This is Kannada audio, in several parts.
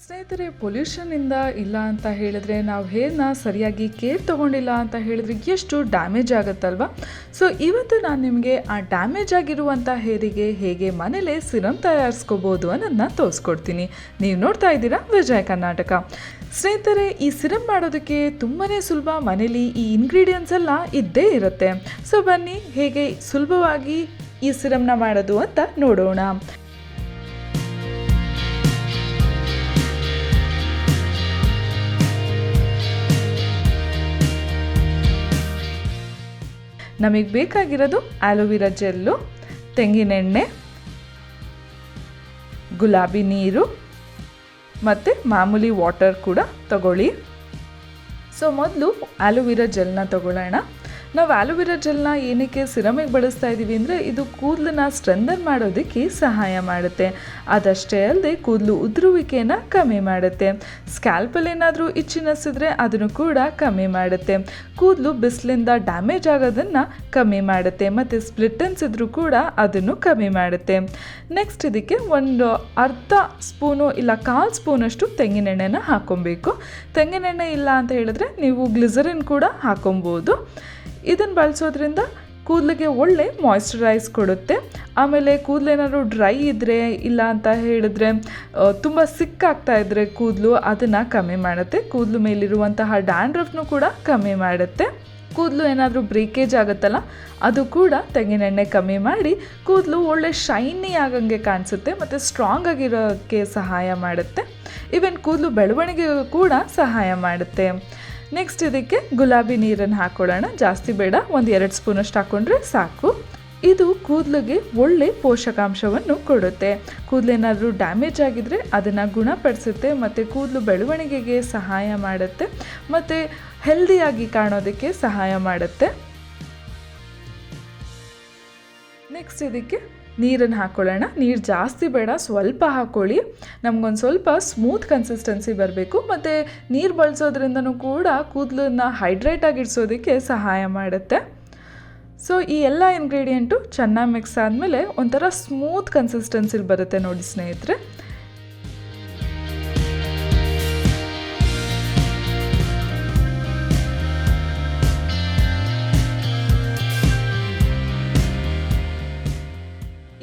ಸ್ನೇಹಿತರೆ, ಪೊಲ್ಯೂಷನಿಂದ ಇಲ್ಲ ಅಂತ ಹೇಳಿದ್ರೆ, ನಾವು ಹೇರ್ನ ಸರಿಯಾಗಿ ಕೇರ್ ತೊಗೊಂಡಿಲ್ಲ ಅಂತ ಹೇಳಿದ್ರೆ ಎಷ್ಟು ಡ್ಯಾಮೇಜ್ ಆಗುತ್ತಲ್ವ. ಸೊ ಇವತ್ತು ನಾನು ನಿಮಗೆ ಆ ಡ್ಯಾಮೇಜ್ ಆಗಿರುವಂಥ ಹೇರಿಗೆ ಹೇಗೆ ಮನೇಲೇ ಸಿರಮ್ ತಯಾರಿಸ್ಕೋಬೋದು ಅನ್ನೋದನ್ನ ತೋರಿಸ್ಕೊಡ್ತೀನಿ. ನೀವು ನೋಡ್ತಾ ಇದ್ದೀರಾ ವಿಜಯ ಕರ್ನಾಟಕ. ಸ್ನೇಹಿತರೆ, ಈ ಸಿರಮ್ ಮಾಡೋದಕ್ಕೆ ತುಂಬಾ ಸುಲಭ. ಮನೇಲಿ ಈ ಇಂಗ್ರೀಡಿಯೆಂಟ್ಸ್ ಎಲ್ಲ ಇದ್ದೇ ಇರುತ್ತೆ. ಸೊ ಬನ್ನಿ ಹೇಗೆ ಸುಲಭವಾಗಿ ಈ ಸಿರಮ್ನ ಮಾಡೋದು ಅಂತ ನೋಡೋಣ. ನಮಗೆ ಬೇಕಾಗಿರೋದು ಆಲೋವೆರಾ ಜೆಲ್ಲು, ತೆಂಗಿನೆಣ್ಣೆ, ಗುಲಾಬಿ ನೀರು ಮತ್ತು ಮಾಮೂಲಿ ವಾಟರ್ ಕೂಡ ತಗೊಳ್ಳಿ. ಸೊ ಮೊದಲು ಆಲೋವೆರಾ ಜೆಲ್ನ ತಗೊಳ್ಳೋಣ. ನಾವು ಆಲೋವೆರಾ ಜೆಲ್ನ ಏನಕ್ಕೆ ಸಿರಮಿಗೆ ಬಳಸ್ತಾ ಇದ್ದೀವಿ ಅಂದರೆ, ಇದು ಕೂದಲನ್ನ ಸ್ಟ್ರೆಂಥನ್ ಮಾಡೋದಕ್ಕೆ ಸಹಾಯ ಮಾಡುತ್ತೆ. ಅದಷ್ಟೇ ಅಲ್ಲದೆ ಕೂದಲು ಉದುರುವಿಕೆಯನ್ನು ಕಮ್ಮಿ ಮಾಡುತ್ತೆ. ಸ್ಕ್ಯಾಲ್ಪಲ್ಲಿ ಏನಾದರೂ ಇಚ್ಚಿನೆಸ್ ಇದ್ದರೆ ಅದನ್ನು ಕೂಡ ಕಮ್ಮಿ ಮಾಡುತ್ತೆ. ಕೂದಲು ಬಿಸಿಲಿಂದ ಡ್ಯಾಮೇಜ್ ಆಗೋದನ್ನು ಕಮ್ಮಿ ಮಾಡುತ್ತೆ. ಮತ್ತು ಸ್ಪ್ಲಿಟನ್ಸ್ ಇದ್ದರೂ ಕೂಡ ಅದನ್ನು ಕಮ್ಮಿ ಮಾಡುತ್ತೆ. ನೆಕ್ಸ್ಟ್ ಇದಕ್ಕೆ ಒಂದು ಅರ್ಧ ಸ್ಪೂನು ಇಲ್ಲ 1/4 ಸ್ಪೂನಷ್ಟು ತೆಂಗಿನೆಣ್ಣೆನ ಹಾಕ್ಕೊಬೇಕು. ತೆಂಗಿನೆಣ್ಣೆ ಇಲ್ಲ ಅಂತ ಹೇಳಿದ್ರೆ ನೀವು ಗ್ಲಿಸರಿನ್ ಕೂಡ ಹಾಕೊಬೋದು. ಇದನ್ನು ಬಳಸೋದ್ರಿಂದ ಕೂದಲಿಗೆ ಒಳ್ಳೆ ಮಾಯ್ಶ್ಚರೈಸ್ ಕೊಡುತ್ತೆ. ಆಮೇಲೆ ಕೂದಲೇನಾದ್ರು ಡ್ರೈ ಇದ್ದರೆ ಇಲ್ಲ ಅಂತ ಹೇಳಿದ್ರೆ ತುಂಬ ಸಿಕ್ಕಾಗ್ತಾ ಇದ್ದರೆ ಕೂದಲು, ಅದನ್ನು ಕಮ್ಮಿ ಮಾಡುತ್ತೆ. ಕೂದಲು ಮೇಲಿರುವಂತಹ ಡ್ಯಾಂಡ್ರಫ್ನು ಕೂಡ ಕಮ್ಮಿ ಮಾಡುತ್ತೆ. ಕೂದಲು ಏನಾದರೂ ಬ್ರೇಕೇಜ್ ಆಗುತ್ತಲ್ಲ, ಅದು ಕೂಡ ತೆಂಗಿನೆಣ್ಣೆ ಕಮ್ಮಿ ಮಾಡಿ ಕೂದಲು ಒಳ್ಳೆ ಶೈನಿ ಆಗಂಗೆ ಕಾಣಿಸುತ್ತೆ ಮತ್ತು ಸ್ಟ್ರಾಂಗ್ ಆಗಿರೋಕ್ಕೆ ಸಹಾಯ ಮಾಡುತ್ತೆ. ಈವನ್ ಕೂದಲು ಬೆಳವಣಿಗೆಗೂ ಕೂಡ ಸಹಾಯ ಮಾಡುತ್ತೆ. ನೆಕ್ಸ್ಟ್ ಇದಕ್ಕೆ ಗುಲಾಬಿ ನೀರನ್ನು ಹಾಕ್ಕೊಳ್ಳೋಣ. ಜಾಸ್ತಿ ಬೇಡ, 1-2 ಸ್ಪೂನಷ್ಟು ಹಾಕ್ಕೊಂಡ್ರೆ ಸಾಕು. ಇದು ಕೂದಲಿಗೆ ಒಳ್ಳೆ ಪೋಷಕಾಂಶವನ್ನು ಕೊಡುತ್ತೆ. ಕೂದಲೇನಾದರೂ ಡ್ಯಾಮೇಜ್ ಆಗಿದ್ದರೆ ಅದನ್ನು ಗುಣಪಡಿಸುತ್ತೆ ಮತ್ತು ಕೂದಲು ಬೆಳವಣಿಗೆಗೆ ಸಹಾಯ ಮಾಡುತ್ತೆ ಮತ್ತು ಹೆಲ್ದಿಯಾಗಿ ಕಾಣೋದಕ್ಕೆ ಸಹಾಯ ಮಾಡುತ್ತೆ. ನೆಕ್ಸ್ಟ್ ಇದಕ್ಕೆ ನೀರನ್ನು ಹಾಕ್ಕೊಳ್ಳೋಣ. ನೀರು ಜಾಸ್ತಿ ಬೇಡ, ಸ್ವಲ್ಪ ಹಾಕ್ಕೊಳ್ಳಿ. ನಮಗೊಂದು ಸ್ವಲ್ಪ ಸ್ಮೂತ್ ಕನ್ಸಿಸ್ಟೆನ್ಸಿ ಬರಬೇಕು. ಮತ್ತು ನೀರು ಬಳಸೋದ್ರಿಂದನೂ ಕೂಡ ಕೂದಲನ್ನ ಹೈಡ್ರೇಟ್ ಆಗಿಡ್ಸೋದಕ್ಕೆ ಸಹಾಯ ಮಾಡುತ್ತೆ. ಸೊ ಈ ಎಲ್ಲ ಇಂಗ್ರೀಡಿಯೆಂಟು ಚೆನ್ನಾಗಿ ಮಿಕ್ಸ್ ಆದಮೇಲೆ ಒಂಥರ ಸ್ಮೂತ್ ಕನ್ಸಿಸ್ಟೆನ್ಸಿಲಿ ಬರುತ್ತೆ ನೋಡಿ ಸ್ನೇಹಿತರೆ.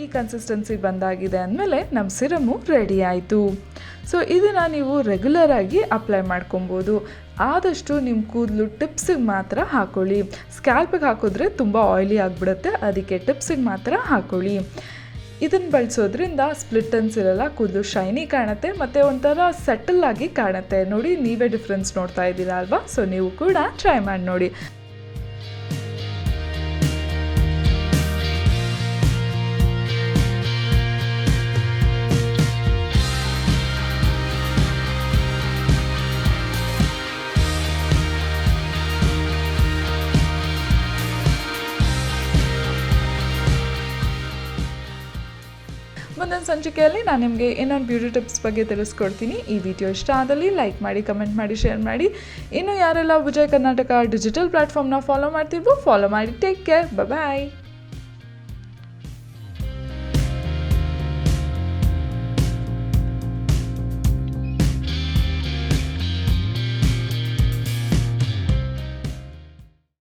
ಈ ಕನ್ಸಿಸ್ಟೆನ್ಸಿ ಬಂದಾಗಿದೆ ಅಂದಮೇಲೆ ನಮ್ಮ ಸಿರಮು ರೆಡಿ ಆಯಿತು. ಸೊ ಇದನ್ನು ನೀವು ರೆಗ್ಯುಲರಾಗಿ ಅಪ್ಲೈ ಮಾಡ್ಕೊಬೋದು. ಆದಷ್ಟು ನಿಮ್ಮ ಕೂದಲು ಟಿಪ್ಸಿಗೆ ಮಾತ್ರ ಹಾಕ್ಕೊಳ್ಳಿ. ಸ್ಕ್ಯಾಲ್ಪಿಗೆ ಹಾಕಿದ್ರೆ ತುಂಬ ಆಯ್ಲಿ ಆಗಿಬಿಡುತ್ತೆ, ಅದಕ್ಕೆ ಟಿಪ್ಸಿಗೆ ಮಾತ್ರ ಹಾಕ್ಕೊಳ್ಳಿ. ಇದನ್ನು ಬಳಸೋದ್ರಿಂದ ಸ್ಪ್ಲಿಟನ್ಸ್ ಇರಲ್ಲ, ಕೂದಲು ಶೈನಿ ಕಾಣುತ್ತೆ ಮತ್ತು ಒಂಥರ ಸೆಟಲ್ ಆಗಿ ಕಾಣುತ್ತೆ. ನೋಡಿ, ನೀವೇ ಡಿಫ್ರೆನ್ಸ್ ನೋಡ್ತಾ ಇದ್ದೀರಾ ಅಲ್ವಾ? ಸೊ ನೀವು ಕೂಡ ಟ್ರೈ ಮಾಡಿ ನೋಡಿ. ಮುಂದಿನ ಸಂಚಿಕೆಯಲ್ಲಿ ನಾನು ನಿಮಗೆ ಇನ್ನೊಂದು ಬ್ಯೂಟಿ ಟಿಪ್ಸ್ ಬಗ್ಗೆ ತಿಳಿಸ್ಕೊಡ್ತೀನಿ. ಈ ವಿಡಿಯೋ ಇಷ್ಟ ಆದಲ್ಲಿ ಲೈಕ್ ಮಾಡಿ, ಕಮೆಂಟ್ ಮಾಡಿ, ಶೇರ್ ಮಾಡಿ. ಇನ್ನು ಯಾರೆಲ್ಲ ವಿಜಯ್ ಕರ್ನಾಟಕ ಡಿಜಿಟಲ್ ಪ್ಲ್ಯಾಟ್ಫಾರ್ಮ್ನ ಫಾಲೋ ಮಾಡ್ತಿದ್ವೋ ಫಾಲೋ ಮಾಡಿ. ಟೇಕ್ ಕೇರ್, ಬಾಯ್.